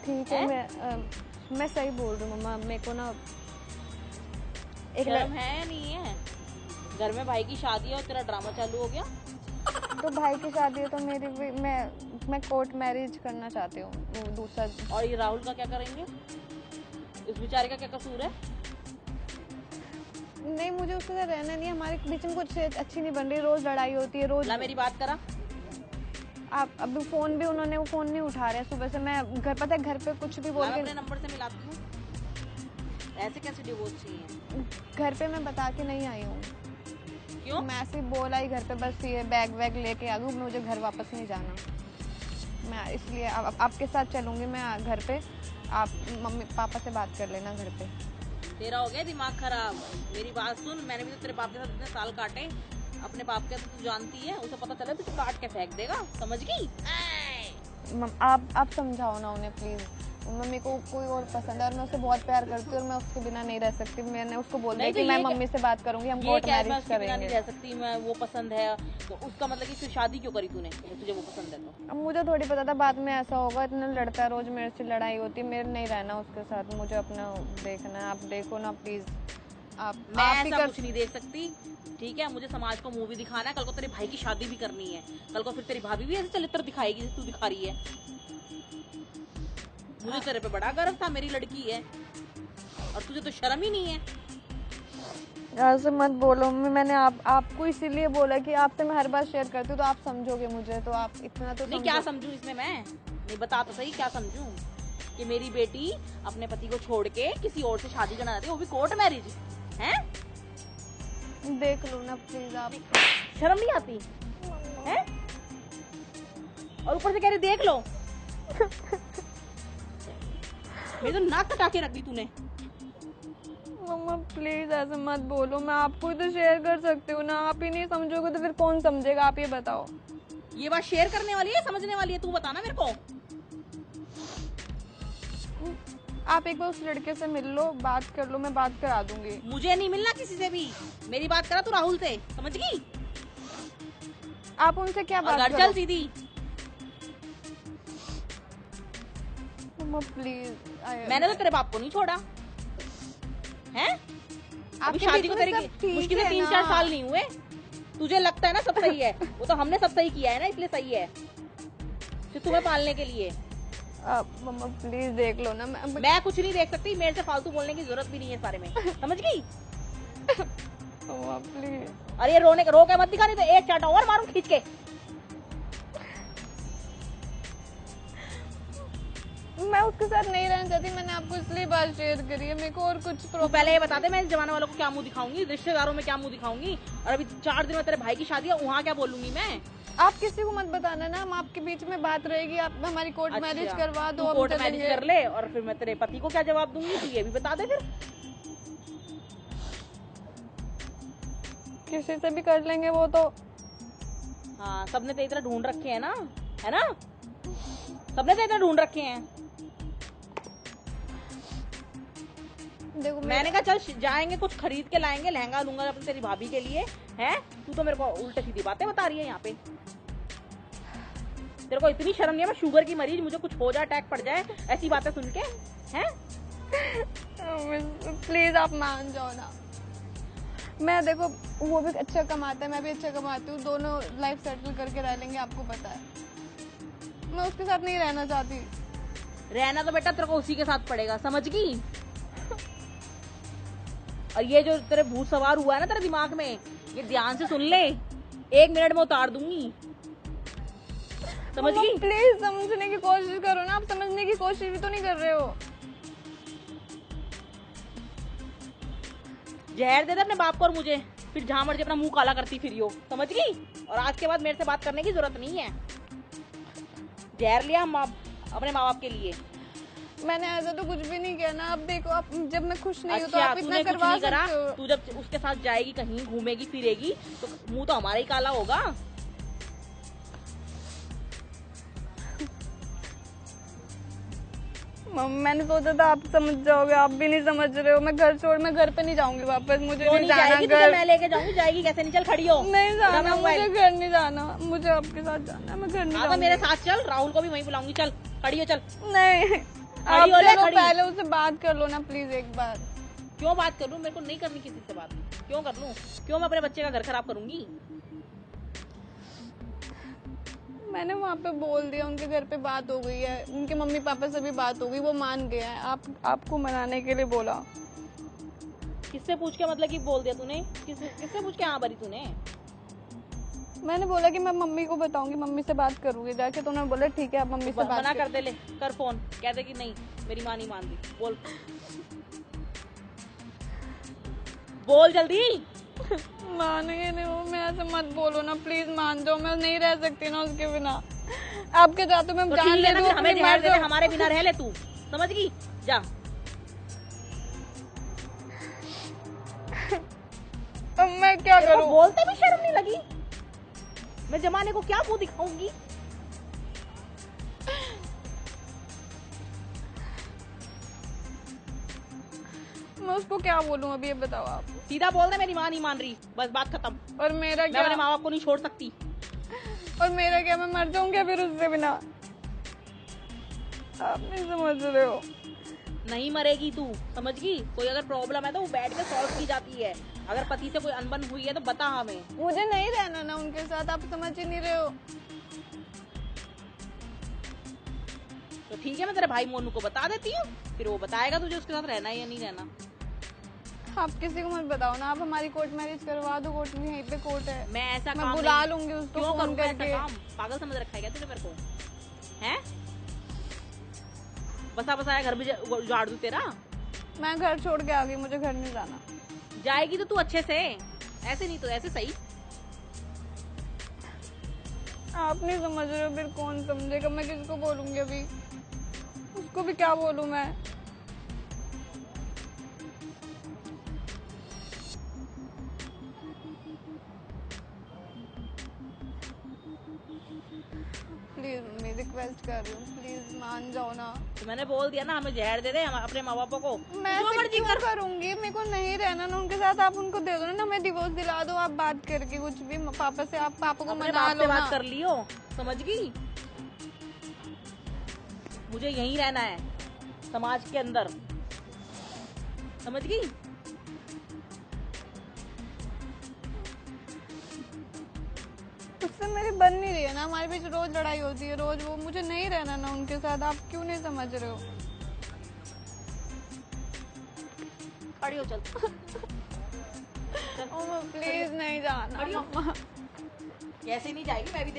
ठीक है, मैं सही बोल रही हूँ मम्मा। मेरे को ना एक शर्म है या नहीं है? घर में भाई की शादी है और तेरा ड्रामा चालू हो गया। तो भाई की शादी है तो मेरी भी मैं कोर्ट मैरिज करना चाहती हूँ, वो दूसरा। और ये राहुल का क्या करेंगे? इस बेचारे का क्या कसूर है? नहीं, मुझे उसके साथ रहना नहीं है। हमारे बीच में कुछ अच्छी नहीं बन रही, रोज लड़ाई होती है रोज। ला मेरी बात करा। आप अभी फोन भी उन्होंने वो फोन नहीं उठा रहे सुबह से। मैं घर, पता है घर पे कुछ भी बोल ला के अपने नंबर से मिलाती हूँ। ऐसे कैसे डिवोर्स चाहिए? घर पे मैं बता के नहीं आई हूँ। क्यों? मैं ऐसे ही बोला ही घर पे, बस ये बैग वैग लेके आ गई, मुझे घर वापस नहीं जाना। मैं इसलिए आपके साथ चलूंगी मैं घर पे। आप मम्मी पापा से बात कर लेना घर पे। तेरा हो गया दिमाग खराब। मेरी बात सुन, मैंने भी तो तेरे बाप के साथ इतने साल काटे। अपने बाप के तो तू जानती है, उसे पता चला तो काट के फेंक देगा, समझ गई? आप समझाओ ना उन्हें प्लीज। मम्मी को कोई और पसंद है और मैं उससे बहुत प्यार करती हूँ और मैं उसके बिना नहीं रह सकती। मैंने उसको बोल दिया कि मैं मम्मी से बात करूंगी, हम कोर्ट मैरिज करेंगे। नहीं रह सकती मैं, वो पसंद है तो उसका मतलब कि फिर शादी क्यों करी तूने? तुझे वो पसंद है तो? अब मुझे थोड़ी पता था बाद में ऐसा होगा। इतना लड़ता है रोज मेरे से, लड़ाई होती है। मेरे नहीं रहना उसके साथ, मुझे अपना देखना है। आप देखो ना प्लीज। मैं ऐसा कुछ नहीं देख सकती, ठीक है? मुझे समाज को मूवी दिखाना है। कल को तेरे भाई की शादी भी करनी है। कल को फिर तेरी भाभी भी ऐसे चरित्र दिखाएगी जैसे तू दिखा रही है। मुझे तेरे पे बड़ा गर्व था, मेरी लड़की है, और तुझे तो शर्म ही नहीं है। ऐसे मत बोलो मम्मी। मैंने आपको इसीलिए बोला कि आपसे मैं हर बार शेयर करती हूँ तो आप समझोगे मुझे, तो आप इतना तो नहीं, क्या समझूं इसमें मैं? नहीं, बता तो सही, क्या समझूं? कि मेरी बेटी अपने पति को छोड़ के किसी और से शादी करना चाहती है, वो भी कोर्ट मैरिज है? देख लो ना प्लीज आप। शर्म नहीं आती है? और ऊपर से कह रही देख लो। मेरी तो नाक कटा के रख दी तूने। मम्मा प्लीज ऐसे मत बोलो। मैं आपको ही तो शेयर कर सकती हूँ ना। आप ही नहीं समझोगे तो फिर कौन समझेगा? आप ये बताओ। ये बात शेयर करने वाली है, समझने वाली है? तू बताना मेरे को। आप एक बार उस लड़के से मिल लो, बात कर लो, मैं बात करा दूंगी। मुझे नहीं मिलना किसी से भी। मेरी बात करा तू राहुल से, समझ गई? आप उनसे क्या बात घर चल सीधी। मम्मा प्लीज। मैंने तो तेरे बाप को नहीं छोड़ा है। अभी शादी को तेरे मुश्किल से 3-4 साल नहीं हुए। तुझे लगता है ना सब सही है, वो तो हमने सब सही किया है ना, इसलिए सही है तो तुम्हें पालने के लिए। मम्मा प्लीज देख लो ना। मैं कुछ नहीं देख सकती, मेरे से फालतू बोलने की जरूरत भी नहीं है इस बारे में, समझ गई? मम्मा प्लीज। अरे रो के मत दिखानी तो एक चाटा और मारूं खींच के। मैं उसके साथ नहीं रहना चाहती। मैंने आपको इसलिए बात शेयर करी है। मेरे को और कुछ पहले ये बता दे, मैं इस जमाने वालों को क्या मुंह दिखाऊंगी, रिश्तेदारों में क्या मुंह दिखाऊंगी? और अभी 4 दिन में तेरे भाई की शादी है, वहाँ क्या बोलूंगी मैं? आप किसी को मत बताना ना। हम आपके बीच में बात रहेगी। आप हमारी कोर्ट मैरिज करवा दो। कोर्ट मैरिज कर ले और फिर मैं तेरे पति को क्या जवाब दूंगी, तू ये भी बता दे फिर। किसी से भी कर लेंगे वो तो। हाँ, सबने तेरी तरह ढूंढ रखे हैं ना, है ना? सबने तेरी तरह ढूंढ रखे हैं। देखो मैंने कहा चल जाएंगे, कुछ खरीद के लाएंगे, लहंगा लूंगा अपनी तेरी भाभी के लिए, है? तू तो मेरे को उल्टे सीधी बातें बता रही है यहाँ पे। तेरे को इतनी शर्म नहीं है? मैं शुगर की मरीज, मुझे कुछ हो जाए, अटैक पड़ जाए, ऐसी बातें सुन के, हैं? प्लीज आप मान जाओ ना। मैं देखो, वो भी अच्छा कमाता है, मैं भी अच्छा कमाती हूँ, दोनों लाइफ सेटल करके रह लेंगे। आपको पता है मैं उसके साथ नहीं रहना चाहती। रहना तो बेटा तेरे को उसी के साथ पड़ेगा, समझ गई? और ये जो तेरे भूत सवार हुआ है ना तेरे दिमाग में, ये ध्यान से सुन ले, 1 मिनट में उतार दूंगी, समझ गई? प्लीज समझने की कोशिश करो ना। आप समझने की कोशिश भी तो नहीं कर रहे हो। जहर दे दे अपने बाप को और मुझे, फिर जहां मर्जी अपना मुंह काला करती फिर हो, समझ गई? और आज के बाद मेरे से बात करने की जरूरत नहीं है। जहर लिया अपने माँ बाप के लिए। मैंने ऐसा तो कुछ भी नहीं किया ना। अब देखो, आप जब मैं खुश नहीं हूँ तो अच्छा, आप इतना करवा सकते हो। तू जब उसके साथ जाएगी कहीं, घूमेगी फिरेगी, तो मुंह तो हमारा ही काला होगा। मैंने सोचा था आप समझ जाओगे, आप भी नहीं समझ रहे हो। मैं घर पे नहीं जाऊंगी वापस। मुझे नहीं जाना घर। मैं लेके जाऊंगी, जाएगी कैसे? नहीं, चल खड़ी हो। नहीं जाना मुझे, घर नहीं जाना मुझे। आपके साथ जाना है, मैं घर नहीं जाऊंगी। मेरे साथ चल, राहुल को भी वहीं बुलाऊंगी, चल खड़ी हो, चल। नहीं आप हो ले, चलो खड़ी। पहले उससे बात कर लो ना प्लीज एक बार। क्यों बात कर लूं? मेरे को नहीं करनी किसी से बात। क्यों कर लूं? क्यों मैं अपने बच्चे का घर खराब करूंगी? मैंने वहाँ पे बोल दिया, उनके घर पे बात हो गई है, उनके मम्मी पापा से भी बात हो गई, वो मान गए हैं। आपको मनाने के लिए बोला। किससे पूछ के मतलब कि बोल दिया तूने? किससे पूछ के हाँ भरी तूने? मैंने बोला कि मैं मम्मी को बताऊंगी, मम्मी से बात करूंगी जाके, तो उन्होंने बोला ठीक है आप मम्मी से बात मना कर। कर दे, ले कर फोन, कह दे कि नहीं मेरी माँ नहीं मान रही। बोल बोल जल्दी। मानेंगे नहीं वो, मैं ऐसे मत बोलो ना प्लीज, मान जाओ, मैं नहीं रह सकती ना उसके बिना। आपके साथ मैं तो जान ठीक ले है ना, लूं, फिर हमें अपनी जहर मर दे दे, जाऊं। हमारे बिना रह ले तू, समझ गई? जा। अब मैं क्या तेरे को करूं? बोलते भी शर्म नहीं लगी? मैं जमाने को क्या मुंह दिखाऊंगी? मैं उसको क्या बोलूं अभी, ये बताओ आप। सीधा बोल दे मेरी माँ नहीं मान रही, बस बात खत्म। और मेरा मैं क्या? अपने माँ बाप को नहीं छोड़ सकती। और मेरा क्या, मैं मर जाऊंगी फिर उससे बिना? आप नहीं समझ रहे हो। नहीं मरेगी तू, समझ गई? कोई अगर प्रॉब्लम है तो वो बैठ के सॉल्व की जाती है। अगर पति से कोई अनबन हुई है तो बता हमें। मुझे नहीं रहना ना उनके साथ, आप समझ ही नहीं रहे हो। तो ठीक है, मैं तेरे भाई मोनू को बता देती हूँ, फिर वो बताएगा तुझे उसके साथ रहना है या नहीं रहना। आप किसी को मत बताओ ना, आप हमारी कोर्ट मैरिज करवा दो, कोर्ट में यहीं पे कोर्ट है। मैं ऐसा मैं काम बुला नहीं- लूंगी उसको क्यों फोन करूँ मैं ऐसा करके। काम? पागल समझ रखा है क्या तूने मेरे को? हैं? बसा बसाया घर भी उजाड़ दूं तेरा? मैं घर छोड़ के आ गई, मुझे घर नहीं जाना। जाएगी तो तू अच्छे से, ऐसे नहीं तो ऐसे सही। आप नहीं समझ रहे हो, फिर कौन समझेगा? मैं किसको बोलूंगी अभी? उसको भी क्या बोलूं मैं? प्लीज मैं रिक्वेस्ट कर रही हूँ, प्लीज मान जाओ ना। तो मैंने बोल दिया ना, हमें जहर दे दे, हम अपने माँ बापों को मैं जो ऐसे मर्जी क्यों कर। करूंगी? मेरे को नहीं रहना ना उनके साथ, आप उनको दे दो ना, मैं डिवोर्स दिला दो आप बात करके, कुछ भी पापा से, आप पापा को अपने मना बाप लो से ना। बात कर लियो, समझ गई? मुझे यहीं रहना है समाज के अंदर, समझ गई? उससे मेरी बन नहीं रही है ना, हमारे बीच रोज लड़ाई होती है, रोज। वो मुझे नहीं रहना ना उनके साथ, आप क्यों नहीं समझ रहे हो? खड़ी हो, चल। प्लीज नहीं जाना खड़ी हो। मम्मा। कैसे नहीं जाएगी, मैं भी देखूं।